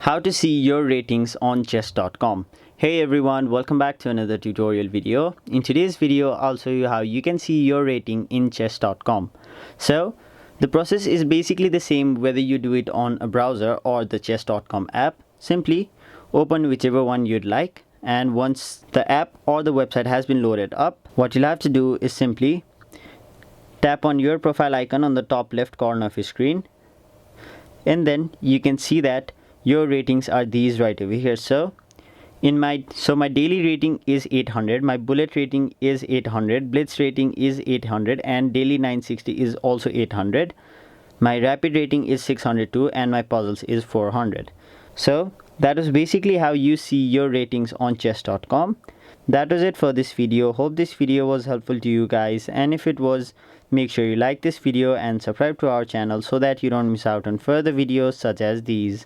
How to see your ratings on chess.com. Hey everyone, welcome back to another tutorial video. In today's video, I'll show you how you can see your rating in chess.com. So, the process is basically the same whether you do it on a browser or the chess.com app. Simply open whichever one you'd like, and once the app or the website has been loaded up, what you'll have to do is simply tap on your profile icon on the top left corner of your screen, and then you can see that your ratings are these right over here. So my daily rating is 800, my bullet rating is 800, blitz rating is 800, and daily 960 is also 800. My rapid rating is 602 and my puzzles is 400. So that is basically how you see your ratings on chess.com. That was it for this video. Hope this video was helpful to you guys, and if it was, make sure you like this video and subscribe to our channel so that you don't miss out on further videos such as these.